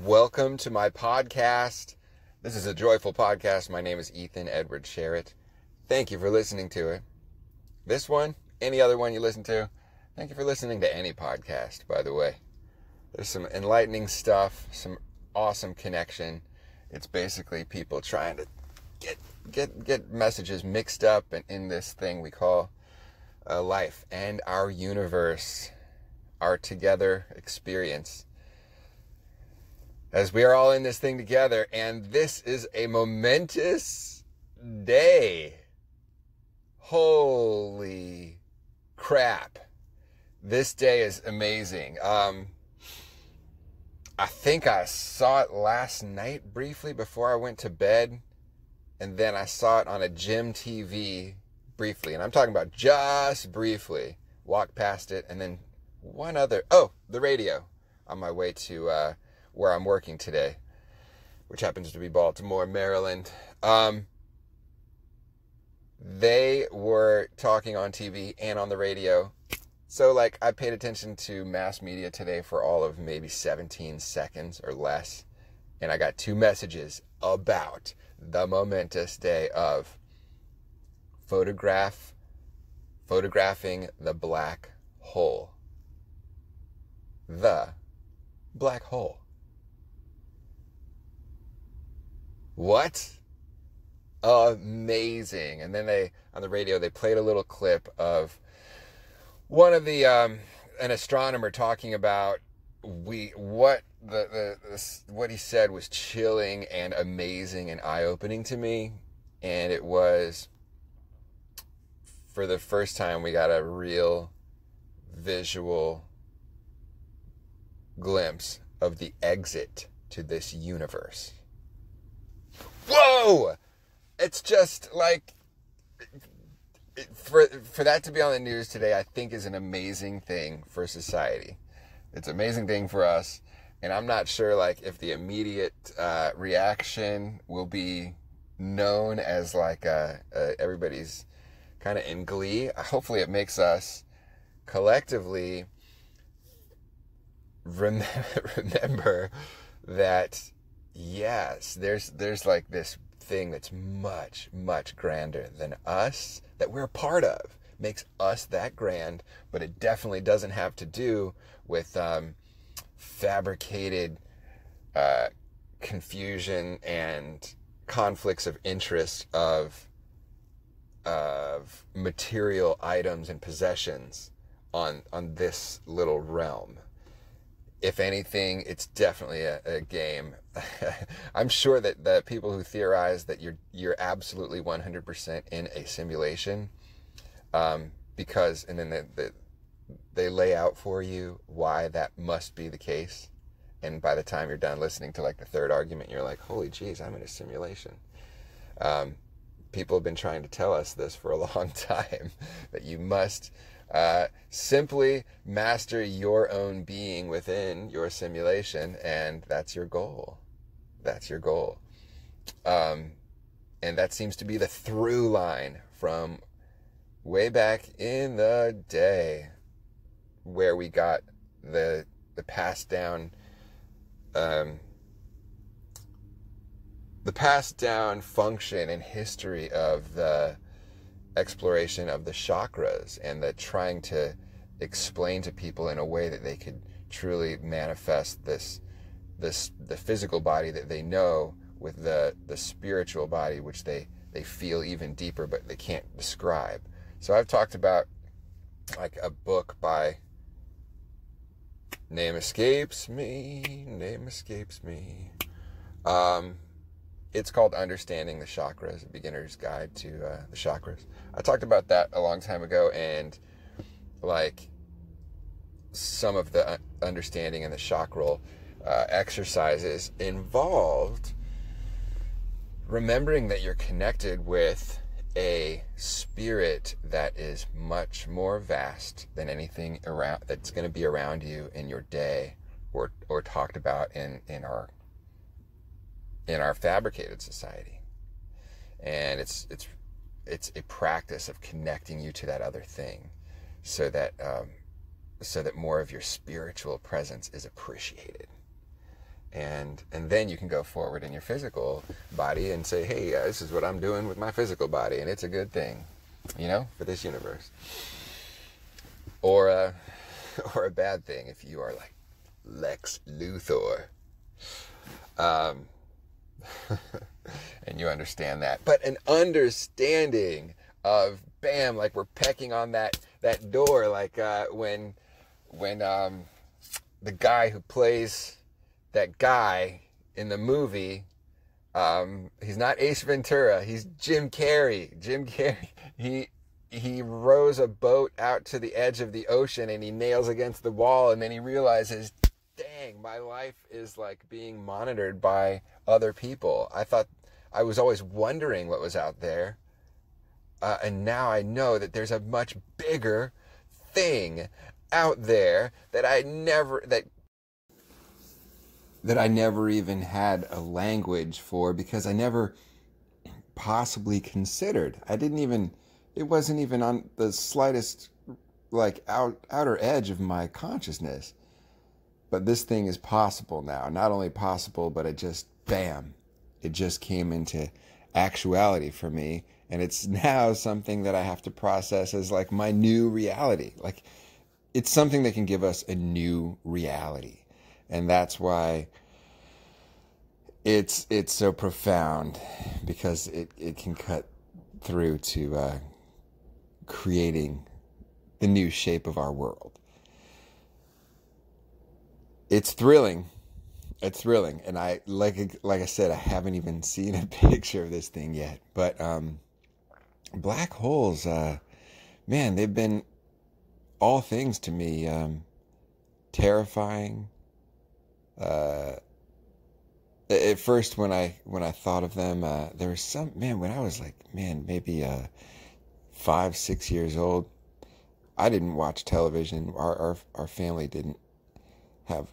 Welcome to my podcast. This is a joyful podcast. My name is Ethan Edward Sherritt. Thank you for listening to it. This one, any other one you listen to, thank you for listening to any podcast, by the way. There's some enlightening stuff, some awesome connection. It's basically people trying to get messages mixed up in this thing we call life and our universe, our together experience, as we are all in this thing together. And this is a momentous day. Holy crap. This day is amazing. I think I saw it last night briefly before I went to bed. And then I saw it on a gym TV briefly. And I'm talking about just briefly. Walked past it. And then the radio on my way to where I'm working today, which happens to be Baltimore, Maryland. They were talking on TV and on the radio. So, I paid attention to mass media today for all of maybe 17 seconds or less. And I got two messages about the momentous day of photographing the black hole. The black hole. What? Amazing. And then on the radio, they played a little clip of one of an astronomer talking about what he said was chilling and amazing and eye-opening to me. And it was, for the first time, we got a real visual glimpse of the exit to this universe. Whoa! It's just for that to be on the news today, I think is an amazing thing for society. It's an amazing thing for us. And I'm not sure if the immediate reaction will be known as everybody's kind of in glee. Hopefully it makes us collectively remember that, yes, there's this thing that's much, much grander than us, that we're a part of. Makes us that grand, but it definitely doesn't have to do with fabricated confusion and conflicts of interest of material items and possessions on this little realm. If anything, it's definitely a game. I'm sure that the people who theorize that you're absolutely 100% in a simulation, because, and then they lay out for you why that must be the case. And by the time you're done listening to the third argument, you're like, holy jeez, I'm in a simulation. People have been trying to tell us this for a long time, that you must simply master your own being within your simulation, and that's your goal. That's your goal. And that seems to be the through line from way back in the day, where we got the passed down function and history of the exploration of the chakras, and the trying to explain to people in a way that they could truly manifest the physical body that they know with the spiritual body, which they feel even deeper, but they can't describe. So I've talked about a book by, name escapes me. It's called Understanding the Chakras, A Beginner's Guide to the Chakras. I talked about that a long time ago, and some of the understanding and the chakral exercises involved remembering that you're connected with a spirit that is much more vast than anything around that's going to be around you in your day, or talked about in our fabricated society. And it's a practice of connecting you to that other thing, so that more of your spiritual presence is appreciated. And then you can go forward in your physical body and say, hey, this is what I'm doing with my physical body, and it's a good thing, for this universe. Or a bad thing if you are like Lex Luthor. And you understand that. But an understanding of, bam, like we're pecking on that door, like when the guy who plays that guy in the movie, he's not Ace Ventura, he's Jim Carrey. He rows a boat out to the edge of the ocean and he nails against the wall, and then he realizes, dang, my life is like being monitored by other people. I was always wondering what was out there. And now I know that there's a much bigger thing out there that I never even had a language for, because I never possibly considered. It wasn't even on the slightest like outer edge of my consciousness. But this thing is possible now. Not only possible, but it just came into actuality for me. And it's now something that I have to process as like my new reality. Like, it's something that can give us a new reality. And that's why it's so profound, because it can cut through to creating the new shape of our world. It's thrilling. It's thrilling. And I like I said, I haven't even seen a picture of this thing yet. But black holes, man, they've been all things to me. Terrifying. At first, when I thought of them, there was when I was like, maybe 5-6 years old, I didn't watch television. Our family didn't have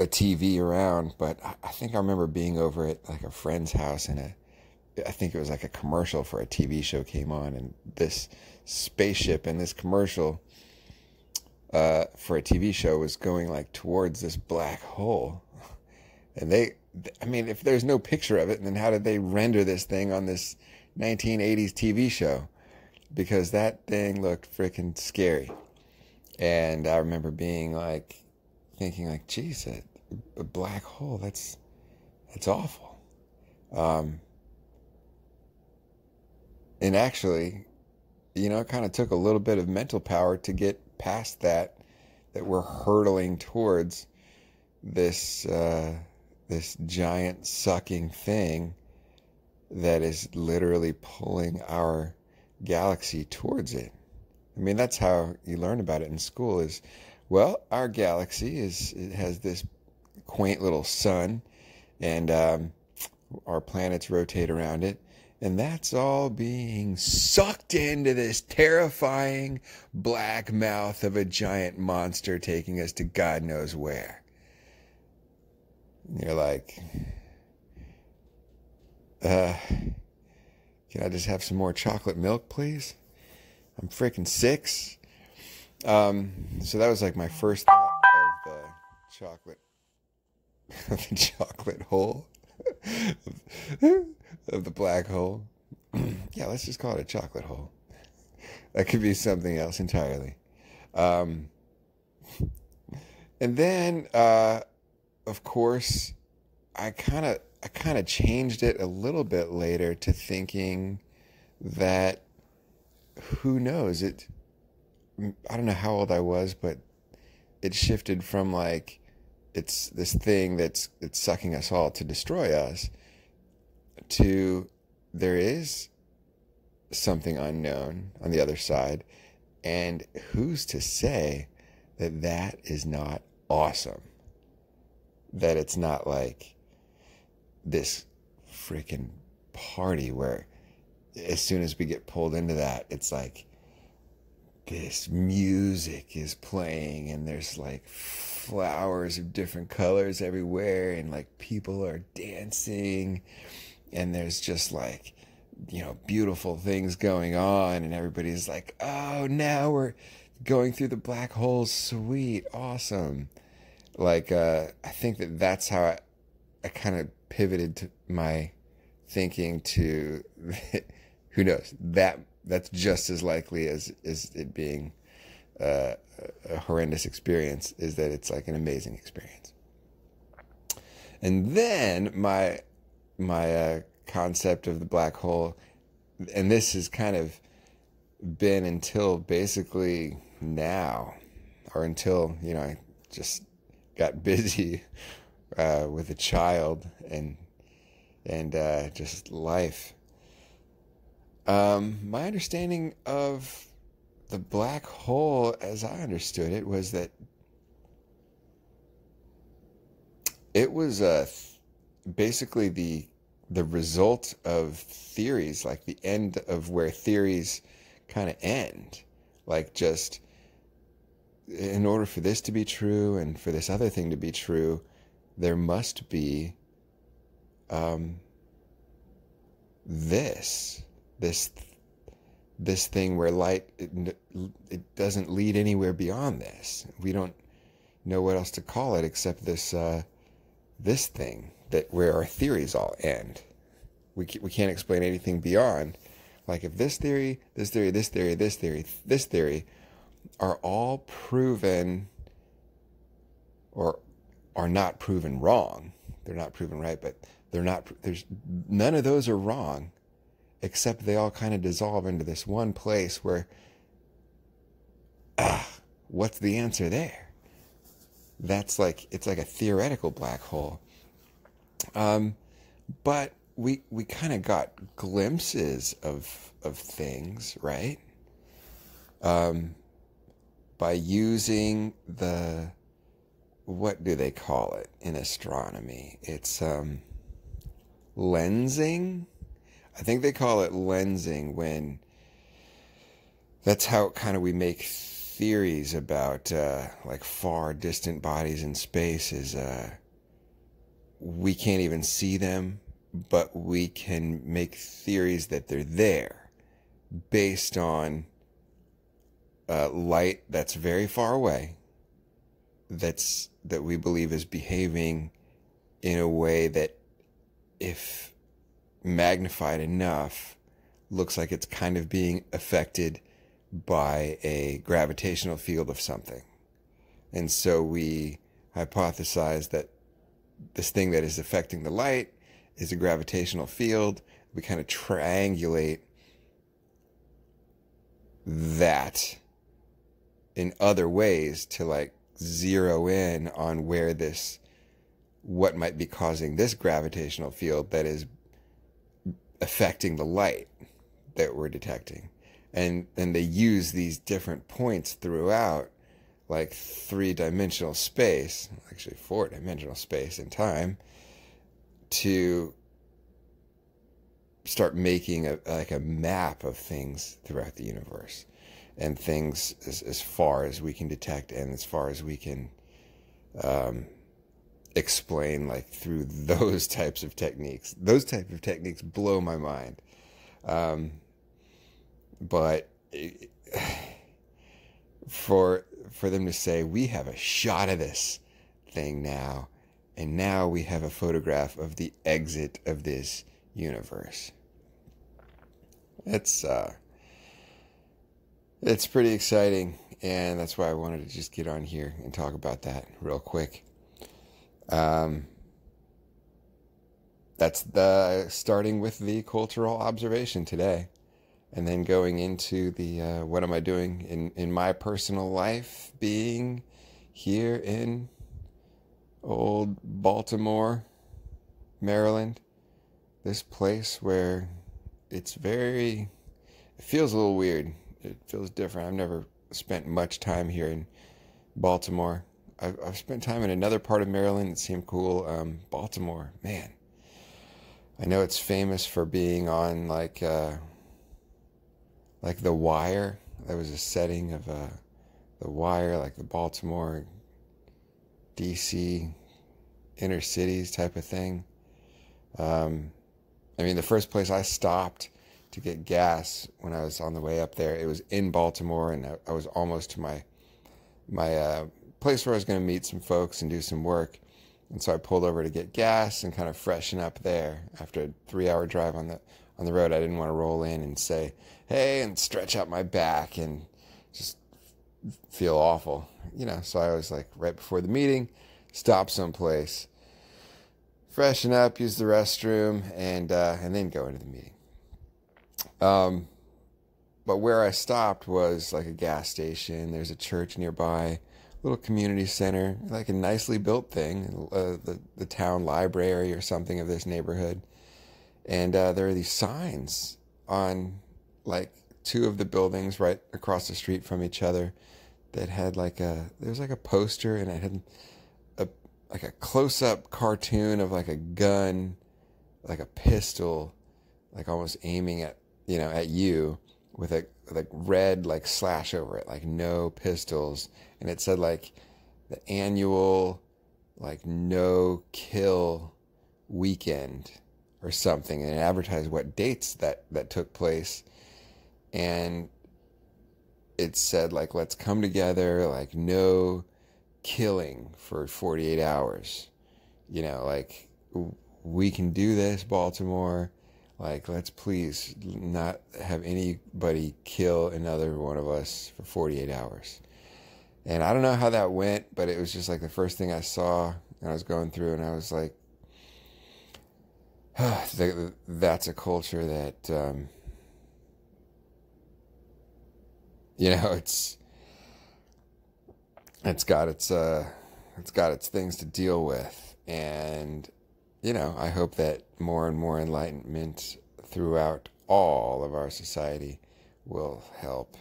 a TV around, but I think I remember being over at like a friend's house, and I think it was like a commercial for a TV show came on, and this spaceship in this commercial for a TV show was going like towards this black hole. And if there's no picture of it, then how did they render this thing on this 1980s TV show? Because that thing looked freaking scary. And I remember being like, thinking like, geez, a black hole, that's awful. And actually, it kind of took a little bit of mental power to get past that we're hurtling towards this giant sucking thing that is literally pulling our galaxy towards it. That's how you learn about it in school is, well, our galaxy it has this quaint little sun, and our planets rotate around it, and that's all being sucked into this terrifying black mouth of a giant monster taking us to God knows where. And you're like, can I just have some more chocolate milk, please? I'm freaking 6. So that was like my first thought of the chocolate hole, of the black hole. Yeah, let's just call it a chocolate hole. That could be something else entirely. And then, of course, I kind of changed it a little bit later to thinking that, who knows, I don't know how old I was, but it shifted from like, it's this thing it's sucking us all to destroy us, to there is something unknown on the other side, and who's to say that is not awesome? That it's not like this freaking party where as soon as we get pulled into that, it's like this music is playing and there's like flowers of different colors everywhere, and like people are dancing, and there's just like, beautiful things going on, and everybody's like, oh, now we're going through the black hole, sweet, awesome. Like, I think that's how I kind of pivoted to my thinking to, who knows, that's just as likely as it being a horrendous experience, is that it's like an amazing experience. And then my concept of the black hole, and this has kind of been until basically now, or until, I just got busy with a child and just life. My understanding of the black hole, as I understood it, was that it was basically the result of theories, like the end of where theories kind of end. Like, just in order for this to be true and for this other thing to be true, there must be this thing where light, it doesn't lead anywhere beyond this. We don't know what else to call it except this thing, that where our theories all end. We can't explain anything beyond. Like, if this theory are all proven, or are not proven wrong. They're not proven right, but there's none of those are wrong, except they all kind of dissolve into this one place where, what's the answer there? That's like, it's like a theoretical black hole. But we kind of got glimpses of things, right? By using what do they call it in astronomy? It's lensing. I think they call it lensing, when that's how kind of we make theories about like far distant bodies in space. Is we can't even see them, but we can make theories that they're there based on light that's very far away, that we believe is behaving in a way that, if magnified enough, looks like it's kind of being affected by a gravitational field of something. And so we hypothesize that this thing that is affecting the light is a gravitational field. We kind of triangulate that in other ways to like zero in on where what might be causing this gravitational field that is affecting the light that we're detecting. And they use these different points throughout, like 3-dimensional space, actually 4-dimensional space and time, to start making a map of things throughout the universe, and things as far as we can detect and as far as we can explain, like through those types of techniques. Those types of techniques blow my mind. But for them to say, we have a shot of this thing now, and now we have a photograph of the exit of this universe. It's pretty exciting, and that's why I wanted to just get on here and talk about that real quick. That's starting with the cultural observation today, and then going into the what am I doing in my personal life, being here in old Baltimore, Maryland, this place where it feels a little weird. It feels different. I've never spent much time here in Baltimore. I've spent time in another part of Maryland that seemed cool. Baltimore, man. I know it's famous for being on like The Wire. There was a setting of The Wire, like the Baltimore, DC, inner cities type of thing. I mean, the first place I stopped to get gas when I was on the way up there, it was in Baltimore, and I was almost to my place where I was going to meet some folks and do some work. And so I pulled over to get gas and kind of freshen up there. After a 3-hour drive on the road, I didn't want to roll in and say, hey, and stretch out my back and just feel awful, So I was like, right before the meeting, stop someplace, freshen up, use the restroom, and then go into the meeting. But where I stopped was like a gas station. There's a church nearby, little community center, like a nicely built thing, the town library or something of this neighborhood. And there are these signs on like 2 of the buildings right across the street from each other that had there was like a poster, and it had a close-up cartoon of like a gun, like a pistol, like almost aiming at you with a red like slash over it, like no pistols. And it said like the annual like no kill weekend or something, and it advertised what dates that took place. And it said like, let's come together, like no killing for 48 hours, like we can do this, Baltimore. Like, let's please not have anybody kill another one of us for 48 hours. And I don't know how that went, but it was just like the first thing I saw, and I was going through, and I was like, that's a culture that, it's got its things to deal with. And I hope that more and more enlightenment throughout all of our society will help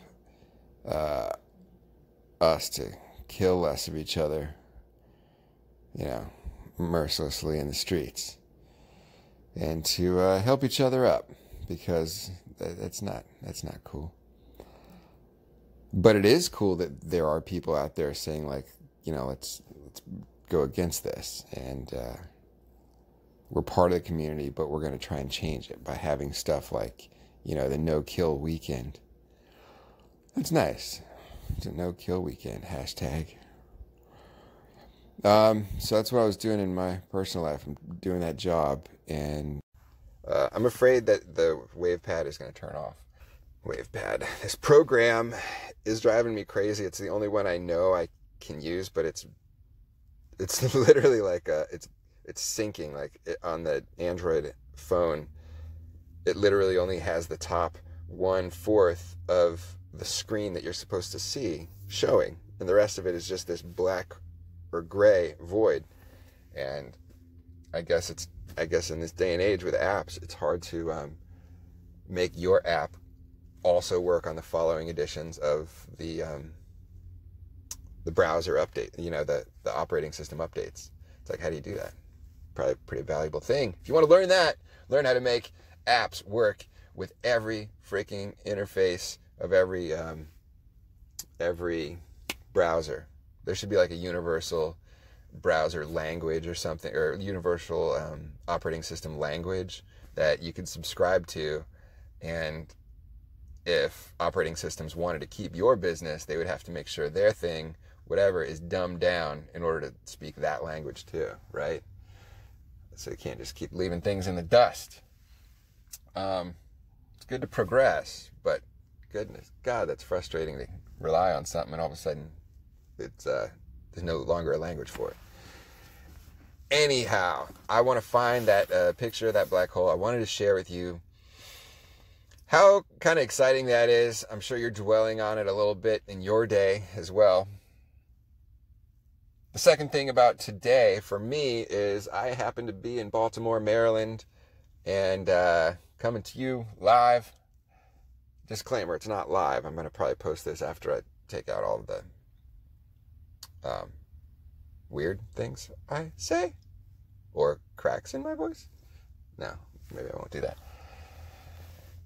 us to kill less of each other, mercilessly in the streets, and to help each other up, because that's not cool. But it is cool that there are people out there saying like, let's go against this, and we're part of the community, but we're going to try and change it by having stuff like, the no-kill weekend. That's nice. It's a no-kill weekend, hashtag. So that's what I was doing in my personal life. I'm doing that job, and I'm afraid that the WavePad is going to turn off. WavePad. This program is driving me crazy. It's the only one I know I can use, but it's literally like it's syncing, like on the Android phone. It literally only has the top 1/4 of the screen that you're supposed to see showing, and the rest of it is just this black or gray void. And I guess in this day and age with apps, it's hard to make your app also work on the following editions of the browser update, the operating system updates. It's like, how do you do that? Probably a pretty valuable thing. If you want to learn that, learn how to make apps work with every freaking interface of every browser. There should be like a universal browser language or something, or universal operating system language that you could subscribe to. And if operating systems wanted to keep your business, they would have to make sure their thing, whatever, is dumbed down in order to speak that language too, right? So you can't just keep leaving things in the dust. It's good to progress, but goodness, God, that's frustrating to rely on something and all of a sudden it's there's no longer a language for it. Anyhow, I want to find that picture of that black hole. I wanted to share with you how kind of exciting that is. I'm sure you're dwelling on it a little bit in your day as well. The second thing about today for me is I happen to be in Baltimore, Maryland, and coming to you live. Disclaimer, it's not live. I'm going to probably post this after I take out all of the weird things I say or cracks in my voice. No, maybe I won't do that.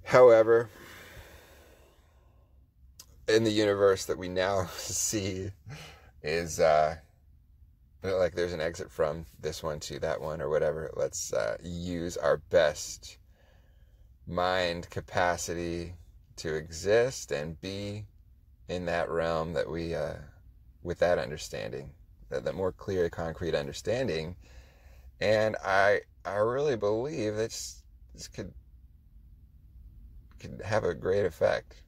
However, in the universe that we now see is like there's an exit from this one to that one or whatever. Let's use our best mind capacity to exist and be in that realm that we with that understanding, that more clear, concrete understanding. And I really believe that this could have a great effect.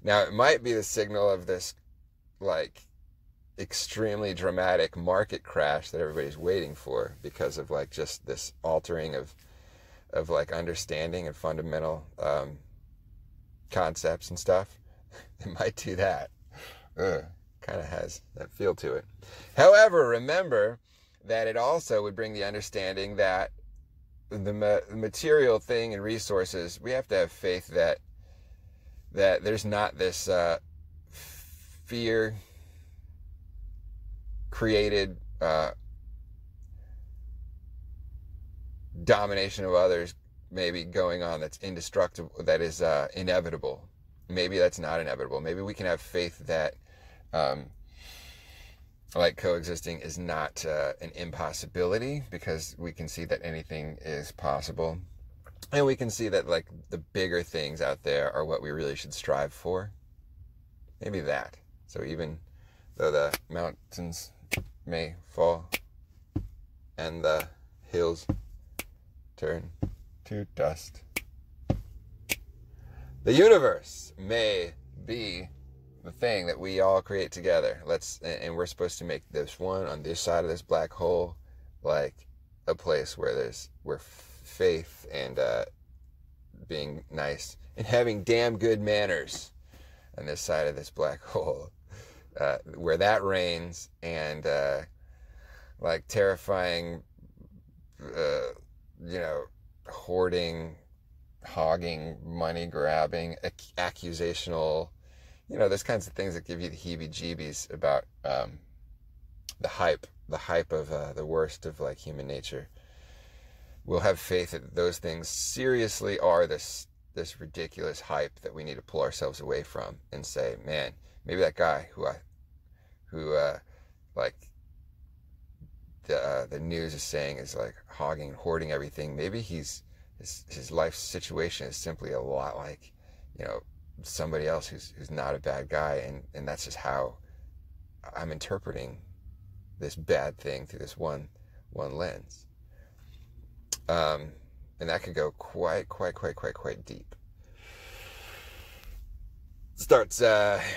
Now, it might be the signal of this, like, extremely dramatic market crash that everybody's waiting for because of, like, just this altering of like, understanding and fundamental concepts and stuff. It might do that. Kind of has that feel to it. However, remember that it also would bring the understanding that the material thing and resources, we have to have faith that there's not this fear created domination of others maybe going on that's indestructible, that is inevitable. Maybe that's not inevitable. Maybe we can have faith that like coexisting is not an impossibility, because we can see that anything is possible. And we can see that, like, the bigger things out there are what we really should strive for. Maybe that. So even though the mountains may fall and the hills turn to dust, the universe may be the thing that we all create together. And we're supposed to make this one on this side of this black hole like a place where faith and being nice and having damn good manners on this side of this black hole, where that reigns, and like terrifying, hoarding, hogging, money grabbing, accusational, those kinds of things that give you the heebie-jeebies about the hype of the worst of, like, human nature. We'll have faith that those things seriously are this ridiculous hype that we need to pull ourselves away from and say, man, maybe that guy who the news is saying is, like, hogging and hoarding everything, maybe his life situation is simply a lot like, somebody else who's not a bad guy, and that's just how I'm interpreting this bad thing through this one lens. And that could go quite deep. Starts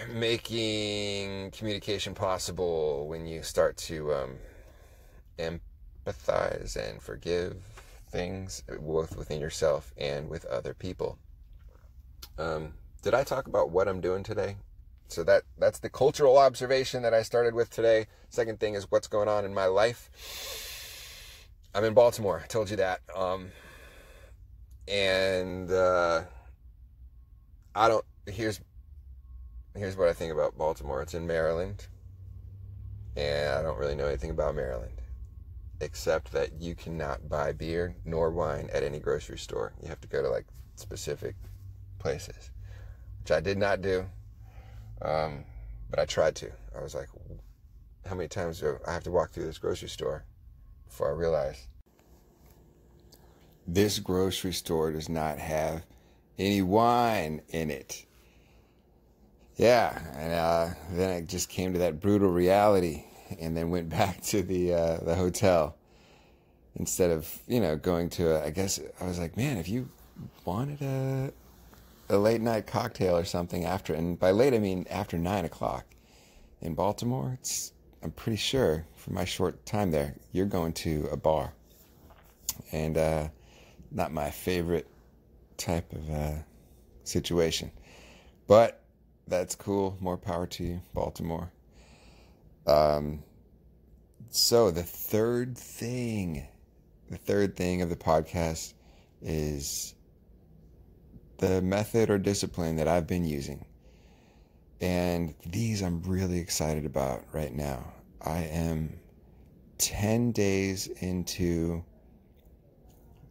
making communication possible when you start to empathize and forgive things, both within yourself and with other people. Did I talk about what I'm doing today? So that's the cultural observation that I started with today. Second thing is what's going on in my life. I'm in Baltimore. I told you that. Here's what I think about Baltimore. It's in Maryland. And I don't really know anything about Maryland, except that you cannot buy beer nor wine at any grocery store. You have to go to, like, specific places, which I did not do. But I tried to. I was like, how many times do I have to walk through this grocery store before I realized this grocery store does not have any wine in it? Yeah, and then I just came to that brutal reality, and then went back to the hotel instead of going to I guess I was like, man, if you wanted a late night cocktail or something after, and by late I mean after 9 o'clock in Baltimore, I'm pretty sure for my short time there, you're going to a bar, and not my favorite type of situation, but that's cool. More power to you, Baltimore. So the third thing of the podcast is the method or discipline that I've been using. And these I'm really excited about right now. I am 10 days into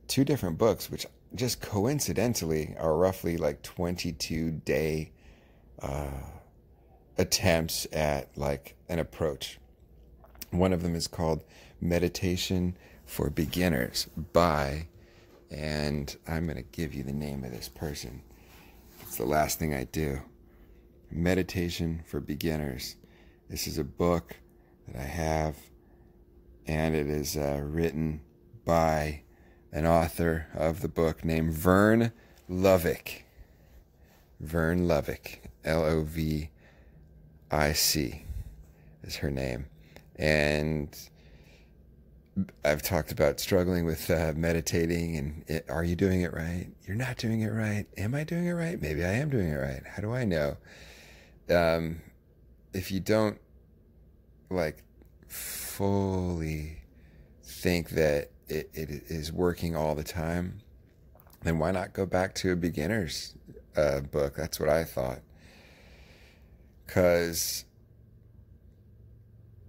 2 different books, which just coincidentally are roughly like 22-day attempts at, like, an approach. One of them is called Meditation for Beginners by, and I'm going to give you the name of this person. It's the last thing I do. Meditation for Beginners. This is a book that I have, and it is written by an author of the book named Vern Lovic. Vern Lovic, Lovic is her name. And I've talked about struggling with meditating, and are you doing it right? You're not doing it right. Am I doing it right? Maybe I am doing it right. How do I know? If you don't like fully think that it is working all the time, then why not go back to a beginner's book? That's what I thought. Because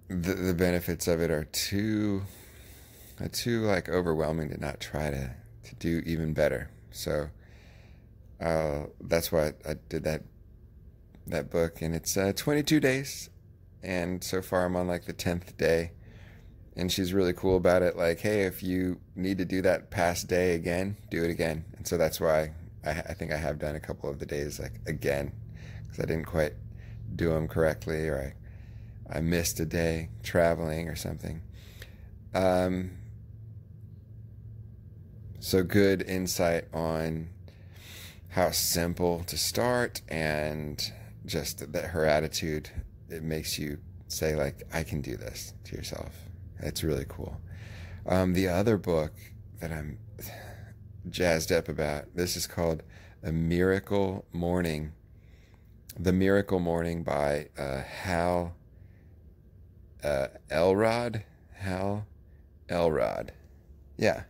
the benefits of it are too like overwhelming to not try to do even better. So that's why I did that book, and it's 22 days, and so far I'm on like the 10th day. And she's really cool about it. Like, hey, if you need to do that past day again, do it again. And so that's why I think I have done a couple of the days like again, because I didn't quite do them correctly, or I missed a day traveling or something. So good insight on how simple to start, and just that her attitude, it makes you say like, I can do this to yourself. It's really cool. The other book that I'm jazzed up about, this is called A Miracle Morning. The Miracle Morning by Hal Elrod. Hal Elrod. Yeah.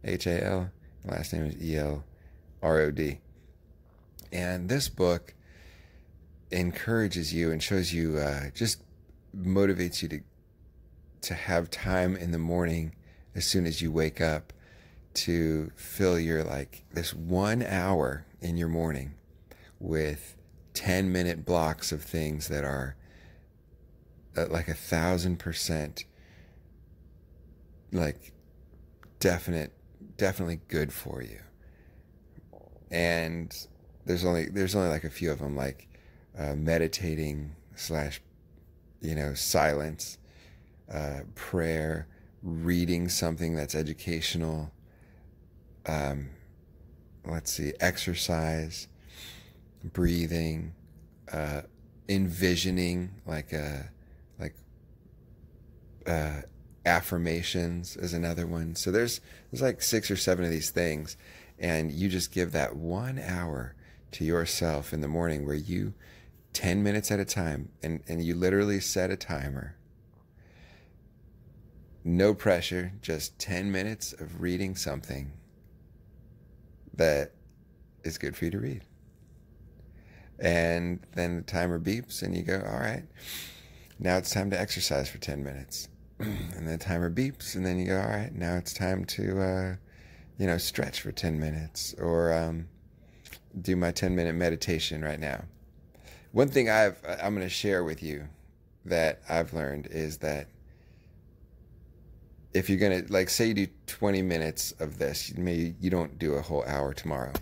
H-A-L. Last name is E-L-R-O-D. And this book encourages you and shows you, just motivates you to have time in the morning as soon as you wake up to fill your, like, this 1 hour in your morning with 10-minute blocks of things that are like 1,000% like definitely good for you. And there's only like a few of them, like meditating / silence, prayer, reading something that's educational, exercise, breathing, envisioning, affirmations is another one. So there's like 6 or 7 of these things, and you just give that 1 hour to yourself in the morning, where you 10 minutes at a time, and you literally set a timer. No pressure, just 10 minutes of reading something that is good for you to read. And then the timer beeps and you go, all right, now it's time to exercise for 10 minutes. And the timer beeps and then you go, all right, now it's time to, stretch for 10 minutes, or do my 10-minute meditation right now. One thing I'm going to share with you that I've learned is that if you're going to, like, say you do 20 minutes of this, maybe you don't do a whole hour tomorrow.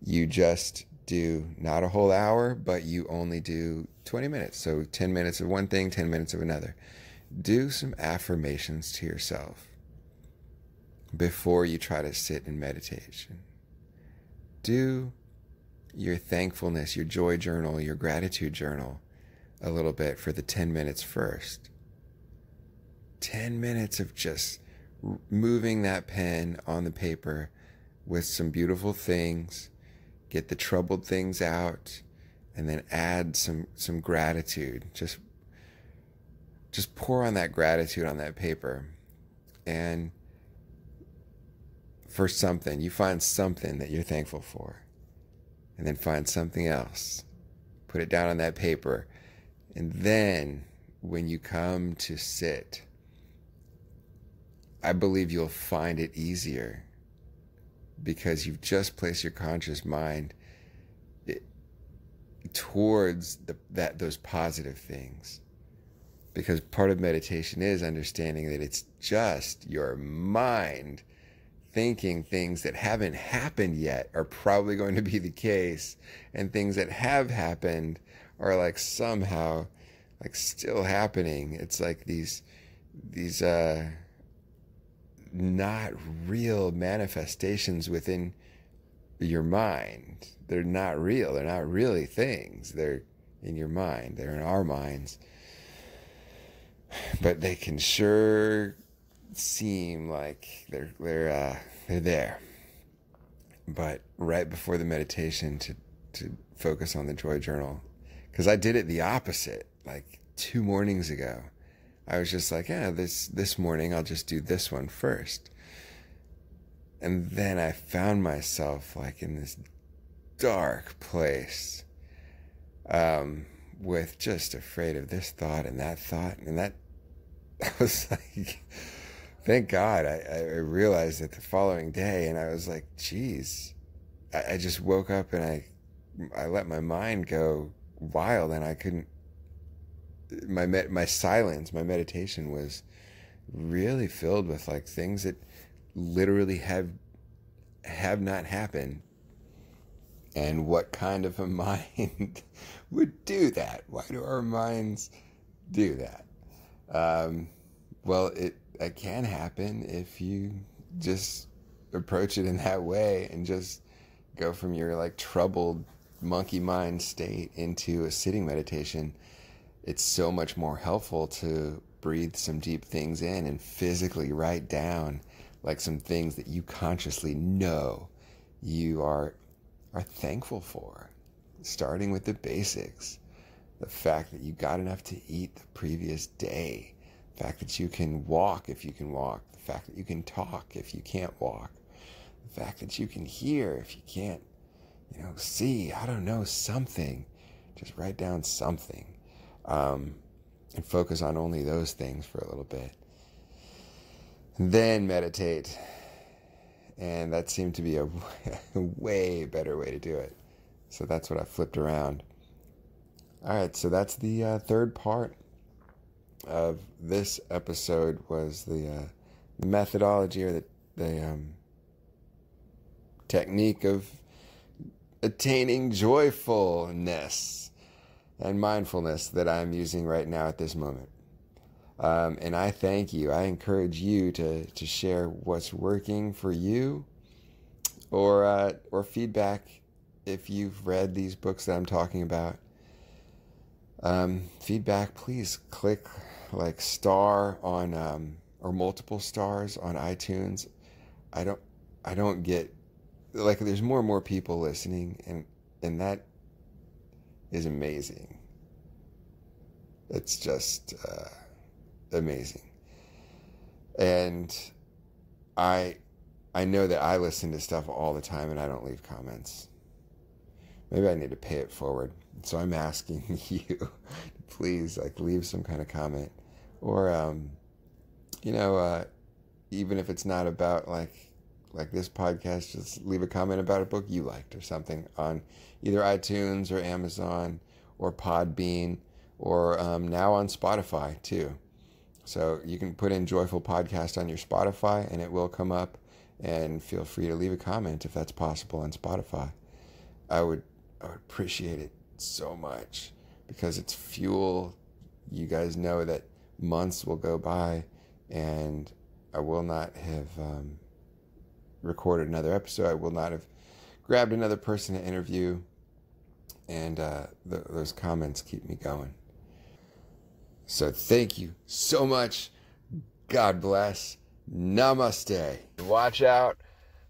You just do not a whole hour, but you only do 20 minutes. So 10 minutes of one thing, 10 minutes of another. Do some affirmations to yourself before you try to sit in meditation. Do your thankfulness, your joy journal, your gratitude journal a little bit for the 10 minutes first. 10 minutes of just moving that pen on the paper with some beautiful things, get the troubled things out, and then add some gratitude. Just pour on that gratitude on that paper. And for something, you find something that you're thankful for, and then find something else. Put it down on that paper. And then when you come to sit, I believe you'll find it easier, because you've just placed your conscious mind towards those positive things. Because part of meditation is understanding that it's just your mind thinking things that haven't happened yet are probably going to be the case, and things that have happened are like somehow like still happening. It's like these not real manifestations within your mind. They're not real. They're not really things. They're in your mind. They're in our minds. But they can sure seem like they're there. But right before the meditation, to focus on the joy journal, because I did it the opposite. Like 2 mornings ago, I was just like, yeah, this morning I'll just do this one first. And then I found myself like in this dark place, with just afraid of this thought and that thought. And that I was like, thank God I realized it the following day. And I was like, geez, I just woke up and I let my mind go wild, and I couldn't, my silence, my meditation was really filled with like things that literally have not happened. And what kind of a mind would do that? Why do our minds do that? Well, it can happen if you just approach it in that way and just go from your like troubled monkey mind state into a sitting meditation. It's so much more helpful to breathe some deep things in and physically write down like some things that you consciously know you are thankful for, starting with the basics. The fact that you got enough to eat the previous day, the fact that you can walk if you can walk, the fact that you can talk if you can't walk, the fact that you can hear if you can't, see, I don't know, something. Just write down something, and focus on only those things for a little bit. And then meditate. And that seemed to be a way better way to do it. So that's what I flipped around. All right, so that's the third part of this episode, was the methodology, or the technique of attaining joyfulness and mindfulness that I'm using right now at this moment. And I thank you. I encourage you to share what's working for you, or feedback if you've read these books that I'm talking about. Feedback, please click like star on or multiple stars on iTunes. I don't get, like, there's more and more people listening, and that is amazing. It's just amazing. And I know that I listen to stuff all the time and I don't leave comments. Maybe I need to pay it forward. So I'm asking you, please, like, leave some kind of comment, or even if it's not about like this podcast, just leave a comment about a book you liked or something on either iTunes or Amazon or Podbean, or now on Spotify too. So you can put in JOYFull Podcast on your Spotify and it will come up, and feel free to leave a comment if that's possible on Spotify. I would appreciate it so much, because it's fuel. You guys know that months will go by and I will not have recorded another episode. I will not have grabbed another person to interview, and those comments keep me going. So thank you so much. God bless. Namaste. Watch out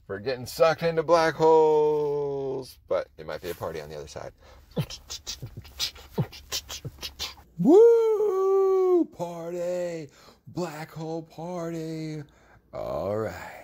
for getting sucked into black holes, but it might be a party on the other side. Woo! Party! Black hole party! All right.